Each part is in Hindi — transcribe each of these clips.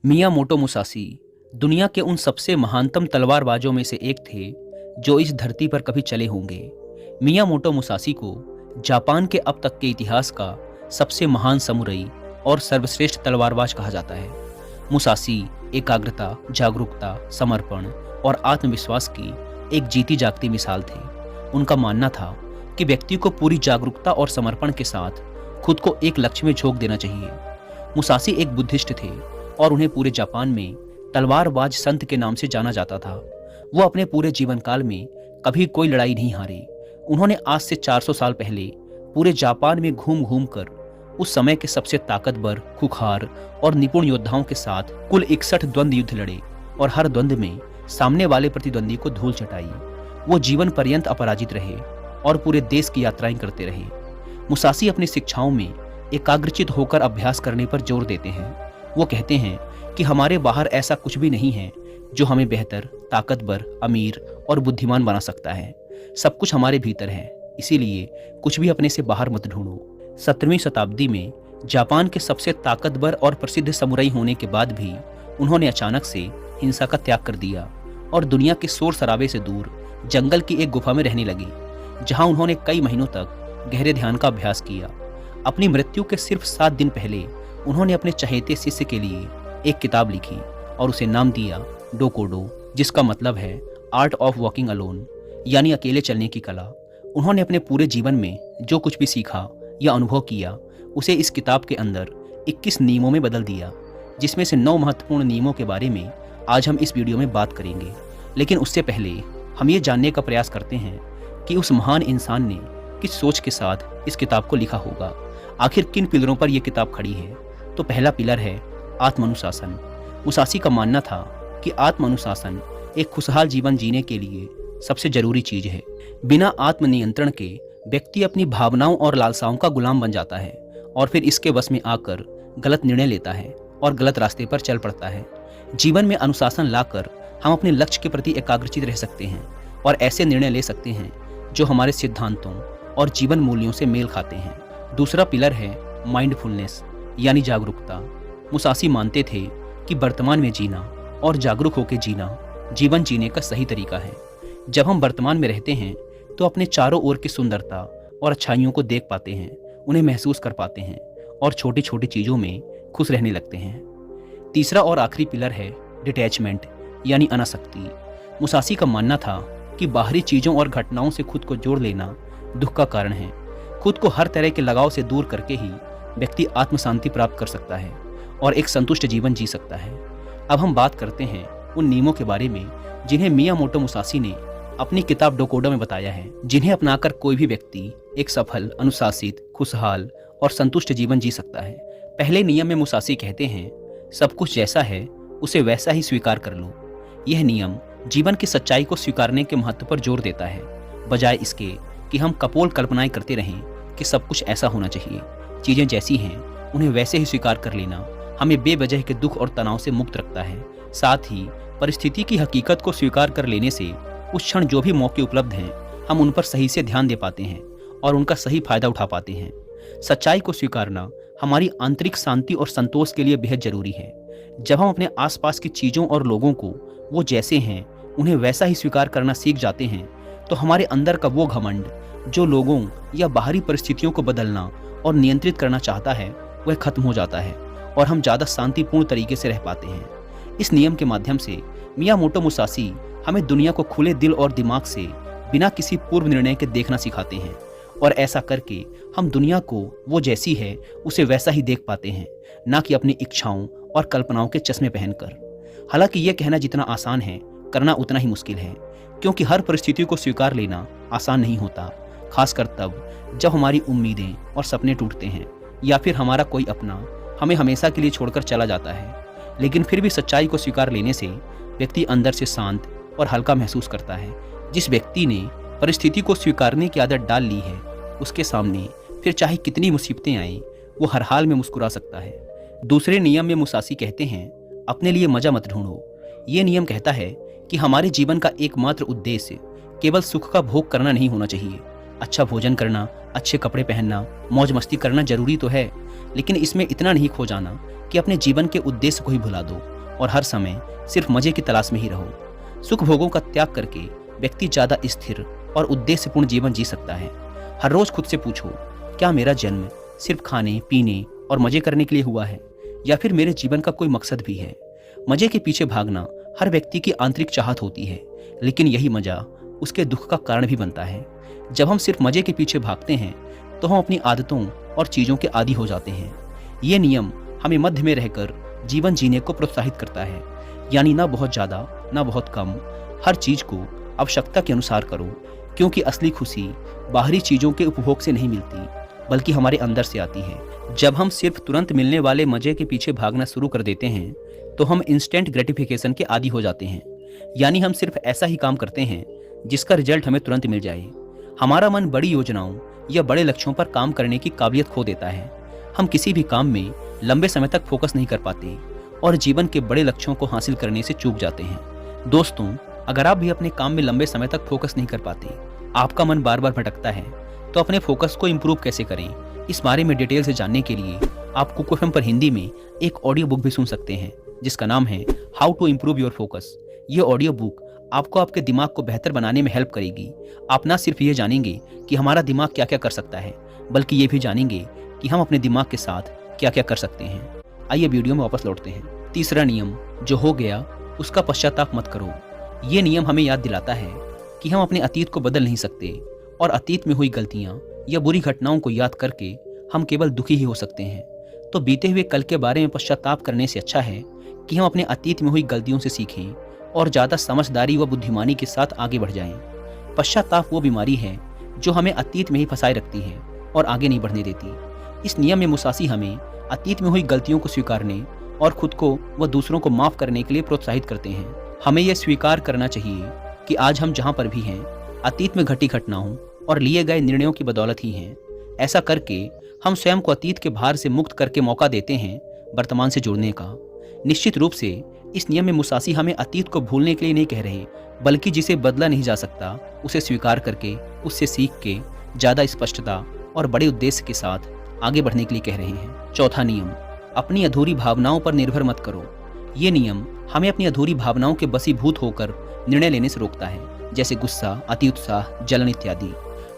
मियामोटो मुसाशी दुनिया के उन सबसे महानतम तलवारबाजों में से एक थे जो इस धरती पर कभी चले होंगे। मियामोटो मुसाशी को जापान के अब तक के इतिहास का सबसे महान समुराई और सर्वश्रेष्ठ तलवारबाज कहा जाता है। मुसाशी एकाग्रता, जागरूकता, समर्पण और आत्मविश्वास की एक जीती जागती मिसाल थे। उनका मानना था कि व्यक्ति को पूरी जागरूकता और समर्पण के साथ खुद को एक लक्ष्य में झोंक देना चाहिए। मुसाशी एक बुद्धिस्ट थे और उन्हें पूरे जापान में तलवारबाज संत के नाम से जाना जाता था। वो अपने पूरे जीवन काल में कभी कोई लड़ाई नहीं हारे। उन्होंने आज से 400 साल पहले पूरे जापान में घूम घूम कर उस समय के सबसे ताकतवर, खुखार और निपुण योद्धाओं के साथ कुल 61 द्वंद्व युद्ध लड़े और हर द्वंद्व में सामने वाले प्रतिद्वंदी को धूल चटाई। वो जीवन पर्यंत अपराजित रहे और पूरे देश की यात्राएं करते रहे। मुसाशी अपनी शिक्षाओं में एकाग्रचित होकर अभ्यास करने पर जोर देते हैं। वो कहते हैं कि हमारे बाहर ऐसा कुछ भी नहीं है जो हमें बेहतर, ताकतवर, अमीर और बुद्धिमान बना सकता है। सब कुछ हमारे भीतर है, इसीलिए कुछ भी अपने से बाहर मत ढूंढो। 17वीं शताब्दी में जापान के सबसे ताकतवर और प्रसिद्ध समुराई होने के बाद भी उन्होंने अचानक से हिंसा का त्याग कर दिया और दुनिया के शोर शराबे से दूर जंगल की एक गुफा में रहने लगे, जहां उन्होंने कई महीनों तक गहरे ध्यान का अभ्यास किया। अपनी मृत्यु के सिर्फ 7 दिन पहले उन्होंने अपने चहेते शिष्य के लिए एक किताब लिखी और उसे नाम दिया डोकोडो, जिसका मतलब है आर्ट ऑफ वॉकिंग अलोन, यानी अकेले चलने की कला। उन्होंने अपने पूरे जीवन में जो कुछ भी सीखा या अनुभव किया उसे इस किताब के अंदर 21 नियमों में बदल दिया, जिसमें से 9 महत्वपूर्ण नियमों के बारे में आज हम इस वीडियो में बात करेंगे। लेकिन उससे पहले हम ये जानने का प्रयास करते हैं कि उस महान इंसान ने किस सोच के साथ इस किताब को लिखा होगा। आखिर किन पिलरों पर यह किताब खड़ी है? तो पहला पिलर है आत्मानुशासन। मुसाशी का मानना था कि आत्मानुशासन एक खुशहाल जीवन जीने के लिए सबसे जरूरी चीज है। बिना आत्मनियंत्रण के व्यक्ति अपनी भावनाओं और लालसाओं का गुलाम बन जाता है और फिर इसके वश में आकर गलत निर्णय लेता है और गलत रास्ते पर चल पड़ता है। जीवन में अनुशासन लाकर हम अपने लक्ष्य के प्रति एकाग्रचित रह सकते हैं और ऐसे निर्णय ले सकते हैं जो हमारे सिद्धांतों और जीवन मूल्यों से मेल खाते हैं। दूसरा पिलर है माइंडफुलनेस, यानी जागरूकता। मुसाशी मानते थे कि वर्तमान में जीना और जागरूक होकर जीना जीवन जीने का सही तरीका है। जब हम वर्तमान में रहते हैं तो अपने चारों ओर की सुंदरता और अच्छाइयों को देख पाते हैं, उन्हें महसूस कर पाते हैं और छोटी छोटी चीज़ों में खुश रहने लगते हैं। तीसरा और आखिरी पिलर है डिटैचमेंट, यानी अनासक्ति। मुसाशी का मानना था कि बाहरी चीज़ों और घटनाओं से खुद को जोड़ लेना दुख का कारण है। खुद को हर तरह के लगाव से दूर करके ही व्यक्ति आत्म शांति प्राप्त कर सकता है और एक संतुष्ट जीवन जी सकता है। अब हम बात करते हैं उन नियमों के बारे में जिन्हें मियामोटो मुसाशी ने अपनी किताब डोकोडो में बताया है, जिन्हें अपनाकर कोई भी व्यक्ति एक सफल, अनुशासित, खुशहाल और संतुष्ट जीवन जी सकता है। पहले नियम में मुसाशी कहते हैं, सब कुछ जैसा है उसे वैसा ही स्वीकार कर लो। यह नियम जीवन की सच्चाई को स्वीकारने के महत्व पर जोर देता है, बजाय इसके कि हम कपोल कल्पनाएं करते रहें कि सब कुछ ऐसा होना चाहिए। चीज़ें जैसी हैं उन्हें वैसे ही स्वीकार कर लेना हमें बेवजह के दुख और तनाव से मुक्त रखता है। साथ ही परिस्थिति की हकीकत को स्वीकार कर लेने से उस क्षण जो भी मौके उपलब्ध हैं हम उन पर सही से ध्यान दे पाते हैं और उनका सही फायदा उठा पाते हैं। सच्चाई को स्वीकारना हमारी आंतरिक शांति और संतोष के लिए बेहद जरूरी है। जब हम अपने आसपास की चीज़ों और लोगों को वो जैसे हैं उन्हें वैसा ही स्वीकार करना सीख जाते हैं तो हमारे अंदर का वो घमंड जो लोगों या बाहरी परिस्थितियों को बदलना और नियंत्रित करना चाहता है वह खत्म हो जाता है और हम ज़्यादा शांतिपूर्ण तरीके से रह पाते हैं। इस नियम के माध्यम से मियामोटो मुसाशी हमें दुनिया को खुले दिल और दिमाग से बिना किसी पूर्व निर्णय के देखना सिखाते हैं और ऐसा करके हम दुनिया को वो जैसी है उसे वैसा ही देख पाते हैं, ना कि अपनी इच्छाओं और कल्पनाओं के चश्मे पहनकर। हालांकि यह कहना जितना आसान है करना उतना ही मुश्किल है, क्योंकि हर परिस्थिति को स्वीकार लेना आसान नहीं होता, खासकर तब जब हमारी उम्मीदें और सपने टूटते हैं या फिर हमारा कोई अपना हमें हमेशा के लिए छोड़कर चला जाता है। लेकिन फिर भी सच्चाई को स्वीकार लेने से व्यक्ति अंदर से शांत और हल्का महसूस करता है। जिस व्यक्ति ने परिस्थिति को स्वीकारने की आदत डाल ली है उसके सामने फिर चाहे कितनी मुसीबतें आएं वो हर हाल में मुस्कुरा सकता है। दूसरे नियम में मुसाशी कहते हैं, अपने लिए मजा मत ढूंढो। ये नियम कहता है कि हमारे जीवन का एकमात्र उद्देश्य केवल सुख का भोग करना नहीं होना चाहिए। अच्छा भोजन करना, अच्छे कपड़े पहनना, मौज मस्ती करना जरूरी तो है, लेकिन इसमें इतना नहीं खो जाना कि अपने जीवन के उद्देश्य को ही भुला दो और हर समय सिर्फ मजे की तलाश में ही रहो। सुख भोगों का त्याग करके व्यक्ति ज़्यादा स्थिर और उद्देश्यपूर्ण जीवन जी सकता है। हर रोज खुद से पूछो, क्या मेरा जन्म सिर्फ खाने पीने और मजे करने के लिए हुआ है, या फिर मेरे जीवन का कोई मकसद भी है। मजे के पीछे भागना हर व्यक्ति की आंतरिक चाहत होती है, लेकिन यही मजा उसके दुख का कारण भी बनता है। जब हम सिर्फ मजे के पीछे भागते हैं तो हम अपनी आदतों और चीज़ों के आदी हो जाते हैं। ये नियम हमें मध्य में रहकर जीवन जीने को प्रोत्साहित करता है, यानी ना बहुत ज़्यादा ना बहुत कम। हर चीज़ को आवश्यकता के अनुसार करो, क्योंकि असली खुशी बाहरी चीज़ों के उपभोग से नहीं मिलती, बल्कि हमारे अंदर से आती है। जब हम सिर्फ तुरंत मिलने वाले मजे के पीछे भागना शुरू कर देते हैं तो हम इंस्टेंट ग्रेटिफिकेशन के आदी हो जाते हैं, यानी हम सिर्फ ऐसा ही काम करते हैं जिसका रिजल्ट हमें तुरंत मिल जाए। हमारा मन बड़ी योजनाओं या बड़े लक्ष्यों पर काम करने की काबिलियत खो देता है। हम किसी भी काम में लंबे समय तक फोकस नहीं कर पाते और जीवन के बड़े लक्ष्यों को हासिल करने से चूक जाते हैं। दोस्तों, अगर आप भी अपने काम में लंबे समय तक फोकस नहीं कर पाते, आपका मन बार बार भटकता है, तो अपने फोकस को इम्प्रूव कैसे करें, इस बारे में डिटेल से जानने के लिए आप कुक एफएम पर हिंदी में एक ऑडियो बुक भी सुन सकते हैं, जिसका नाम है how to improve your focus. ये ऑडियो बुक आपको आपके दिमाग को बेहतर बनाने में हेल्प करेगी। आप ना सिर्फ ये जानेंगे कि हमारा दिमाग क्या क्या कर सकता है, बल्कि ये भी जानेंगे कि हम अपने दिमाग के साथ क्या क्या कर सकते हैं। आइए वीडियो में वापस लौटते हैं। तीसरा नियम, जो हो गया उसका पश्चाताप मत करो। ये नियम हमें याद दिलाता है कि हम अपने अतीत को बदल नहीं सकते और अतीत में हुई गलतियाँ या बुरी घटनाओं को याद करके हम केवल दुखी ही हो सकते हैं। तो बीते हुए कल के बारे में पश्चाताप करने से अच्छा है कि हम अपने अतीत में हुई गलतियों से सीखें और ज़्यादा समझदारी व बुद्धिमानी के साथ आगे बढ़ जाएं। पश्चाताप वो बीमारी है जो हमें अतीत में ही फंसाए रखती है और आगे नहीं बढ़ने देती। इस नियम में मुसासी हमें अतीत में हुई गलतियों को स्वीकारने और खुद को व दूसरों को माफ़ करने के लिए प्रोत्साहित करते हैं। हमें यह स्वीकार करना चाहिए कि आज हम जहाँ पर भी हैं, अतीत में घटी घटनाओं और लिए गए निर्णयों की बदौलत ही हैं। ऐसा करके हम स्वयं को अतीत के भार से मुक्त करके मौका देते हैं वर्तमान से जुड़ने का। निश्चित रूप से इस नियम में मुसासी हमें अतीत को भूलने के लिए नहीं कह रहे, बल्कि जिसे बदला नहीं जा सकता उसे स्वीकार करके उससे सीख के ज़्यादा स्पष्टता और बड़े उद्देश्य के साथ आगे बढ़ने के लिए कह रहे हैं। चौथा नियम, अपनी अधूरी भावनाओं पर निर्भर मत करो। ये नियम हमें अपनी अधूरी भावनाओं के वशीभूत होकर निर्णय लेने से रोकता है, जैसे गुस्सा, अति उत्साह, जलन इत्यादि।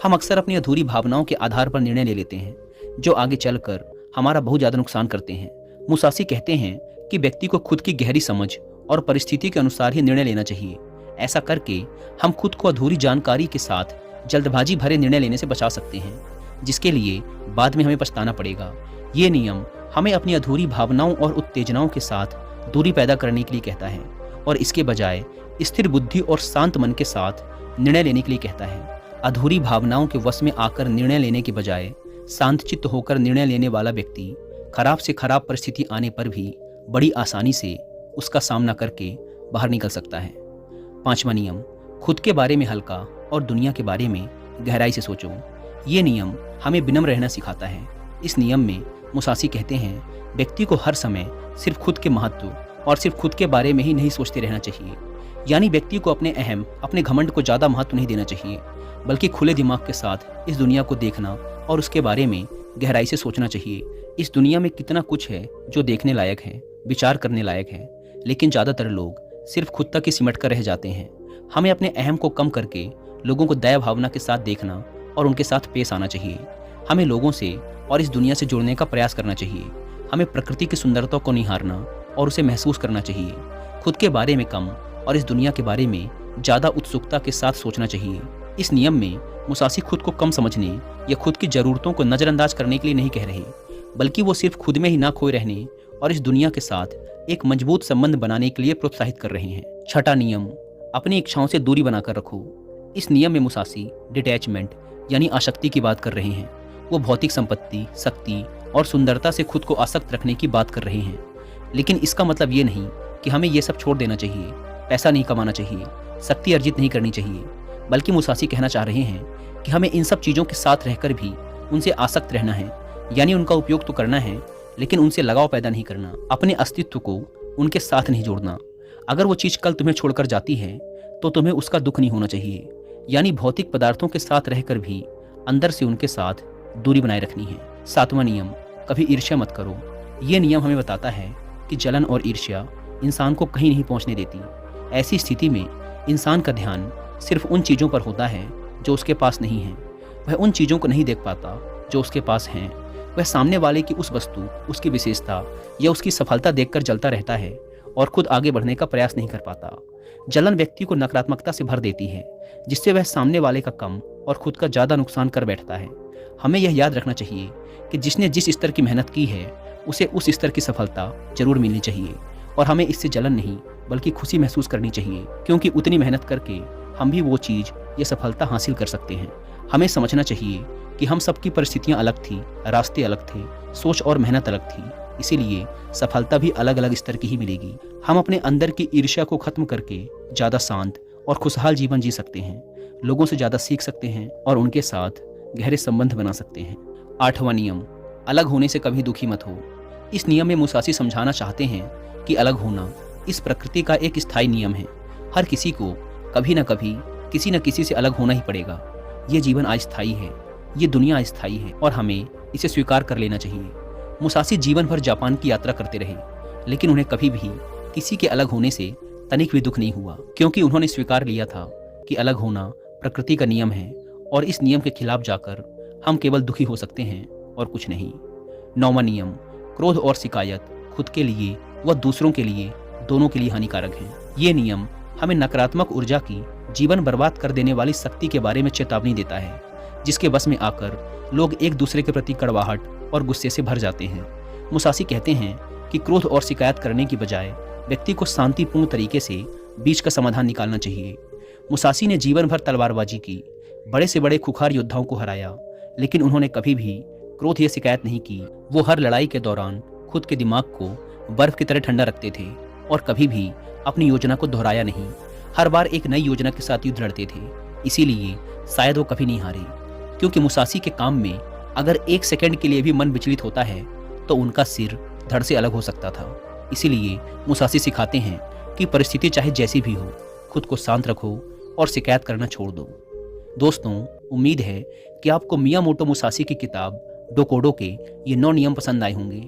हम अक्सर अपनी अधूरी भावनाओं के आधार पर निर्णय ले लेते हैं, जो आगे चलकर हमारा बहुत ज़्यादा नुकसान करते हैं। मुसासी कहते हैं कि व्यक्ति को खुद की गहरी समझ और परिस्थिति के अनुसार ही निर्णय लेना चाहिए। ऐसा करके हम खुद को अधूरी जानकारी के साथ जल्दबाजी भरे निर्णय लेने से बचा सकते हैं, जिसके लिए बाद में हमें पछताना पड़ेगा। ये नियम हमें अपनी अधूरी भावनाओं और उत्तेजनाओं के साथ दूरी पैदा करने के लिए कहता है और इसके बजाय स्थिर बुद्धि और शांत मन के साथ निर्णय लेने के लिए कहता है। अधूरी भावनाओं के वश में आकर निर्णय लेने के बजाय शांतचित्त होकर निर्णय लेने वाला व्यक्ति खराब से खराब परिस्थिति आने पर भी बड़ी आसानी से उसका सामना करके बाहर निकल सकता है। पांचवा नियम, खुद के बारे में हल्का और दुनिया के बारे में गहराई से सोचो। ये नियम हमें विनम्र रहना सिखाता है। इस नियम में मुसासी कहते हैं, व्यक्ति को हर समय सिर्फ खुद के महत्व और सिर्फ खुद के बारे में ही नहीं सोचते रहना चाहिए। यानी व्यक्ति को अपने घमंड को ज़्यादा महत्व नहीं देना चाहिए, बल्कि खुले दिमाग के साथ इस दुनिया को देखना और उसके बारे में गहराई से सोचना चाहिए। इस दुनिया में कितना कुछ है जो देखने लायक है, विचार करने लायक है, लेकिन ज़्यादातर लोग सिर्फ खुद तक ही सिमट कर रह जाते हैं। हमें अपने अहम को कम करके लोगों को दया भावना के साथ देखना और उनके साथ पेश आना चाहिए। हमें लोगों से और इस दुनिया से जुड़ने का प्रयास करना चाहिए। हमें प्रकृति की सुंदरता को निहारना और उसे महसूस करना चाहिए। खुद के बारे में कम और इस दुनिया के बारे में ज़्यादा उत्सुकता के साथ सोचना चाहिए। इस नियम में मुसासी खुद को कम समझने या खुद की ज़रूरतों को नज़रअंदाज करने के लिए नहीं कह रहे, बल्कि वो सिर्फ खुद में ही ना खोए रहने और इस दुनिया के साथ एक मजबूत संबंध बनाने के लिए प्रोत्साहित कर रहे हैं। छठा नियम, अपनी इच्छाओं से दूरी बनाकर रखो। इस नियम में मुसासी डिटैचमेंट यानी आसक्ति की बात कर रहे हैं। वो भौतिक संपत्ति, शक्ति और सुंदरता से खुद को आसक्त रखने की बात कर रहे हैं। लेकिन इसका मतलब ये नहीं कि हमें ये सब छोड़ देना चाहिए, पैसा नहीं कमाना चाहिए, शक्ति अर्जित नहीं करनी चाहिए, बल्कि मुसासी कहना चाह रहे हैं कि हमें इन सब चीज़ों के साथ रहकर भी उनसे आसक्त रहना है। यानी उनका उपयोग तो करना है, लेकिन उनसे लगाव पैदा नहीं करना, अपने अस्तित्व को उनके साथ नहीं जोड़ना। अगर वो चीज़ कल तुम्हें छोड़कर जाती है तो तुम्हें उसका दुख नहीं होना चाहिए। यानी भौतिक पदार्थों के साथ रहकर भी अंदर से उनके साथ दूरी बनाए रखनी है। सातवां नियम, कभी ईर्ष्या मत करो। ये नियम हमें बताता है कि जलन और ईर्ष्या इंसान को कहीं नहीं पहुंचने देती। ऐसी स्थिति में इंसान का ध्यान सिर्फ उन चीज़ों पर होता है जो उसके पास नहीं है। वह उन चीज़ों को नहीं देख पाता जो उसके पास हैं। वह सामने वाले की उस वस्तु, उसकी विशेषता या उसकी सफलता देखकर जलता रहता है और खुद आगे बढ़ने का प्रयास नहीं कर पाता। जलन व्यक्ति को नकारात्मकता से भर देती है, जिससे वह सामने वाले का कम और खुद का ज़्यादा नुकसान कर बैठता है। हमें यह याद रखना चाहिए कि जिसने जिस स्तर की मेहनत की है उसे उस स्तर की सफलता जरूर मिलनी चाहिए, और हमें इससे जलन नहीं बल्कि खुशी महसूस करनी चाहिए, क्योंकि उतनी मेहनत करके हम भी वो चीज़ या सफलता हासिल कर सकते हैं। हमें समझना चाहिए कि हम सबकी परिस्थितियाँ अलग थी, रास्ते अलग थे, सोच और मेहनत अलग थी, इसीलिए सफलता भी अलग अलग स्तर की ही मिलेगी। हम अपने अंदर की ईर्ष्या को खत्म करके ज़्यादा शांत और खुशहाल जीवन जी सकते हैं, लोगों से ज़्यादा सीख सकते हैं और उनके साथ गहरे संबंध बना सकते हैं। 8वां नियम, अलग होने से कभी दुखी मत हो। इस नियम में मुसाशी समझाना चाहते हैं कि अलग होना इस प्रकृति का एक स्थायी नियम है। हर किसी को कभी न कभी किसी न किसी से अलग होना ही पड़ेगा। ये जीवन अस्थायी है, ये दुनिया अस्थायी है और हमें इसे स्वीकार कर लेना चाहिए। मुसाशी जीवन भर जापान की यात्रा करते रहे, लेकिन उन्हें कभी भी किसी के अलग होने से तनिक भी दुख नहीं हुआ, क्योंकि उन्होंने स्वीकार लिया था कि अलग होना प्रकृति का नियम है और इस नियम के खिलाफ जाकर हम केवल दुखी हो सकते हैं और कुछ नहीं। 9वां नियम, क्रोध और शिकायत खुद के लिए व दूसरों के लिए, दोनों के लिए हानिकारक हैं। ये नियम हमें नकारात्मक ऊर्जा की, जीवन बर्बाद कर देने वाली शक्ति के बारे में चेतावनी देता है, जिसके बस में आकर लोग एक दूसरे के प्रति कड़वाहट और गुस्से से भर जाते हैं। मुसाशी कहते हैं कि क्रोध और शिकायत करने की बजाय व्यक्ति को शांतिपूर्ण तरीके से बीच का समाधान निकालना चाहिए। मुसाशी ने जीवन भर तलवारबाजी की, बड़े से बड़े खुखार योद्धाओं को हराया, लेकिन उन्होंने कभी भी क्रोध या शिकायत नहीं की। वो हर लड़ाई के दौरान खुद के दिमाग को बर्फ की तरह ठंडा रखते थे और कभी भी अपनी योजना को दोहराया नहीं। हर बार एक नई योजना के साथ युद्ध लड़ते थे, इसीलिए शायद वो कभी नहीं हारे। क्योंकि मुसाशी के काम में अगर एक सेकंड के लिए भी मन विचलित होता है तो उनका सिर धड़ से अलग हो सकता था। इसीलिए मुसाशी सिखाते हैं कि परिस्थिति चाहे जैसी भी हो, खुद को शांत रखो और शिकायत करना छोड़ दो। दोस्तों, उम्मीद है कि आपको मियामोटो मुसाशी की किताब डोकोडो के ये 9 नियम पसंद आए होंगे।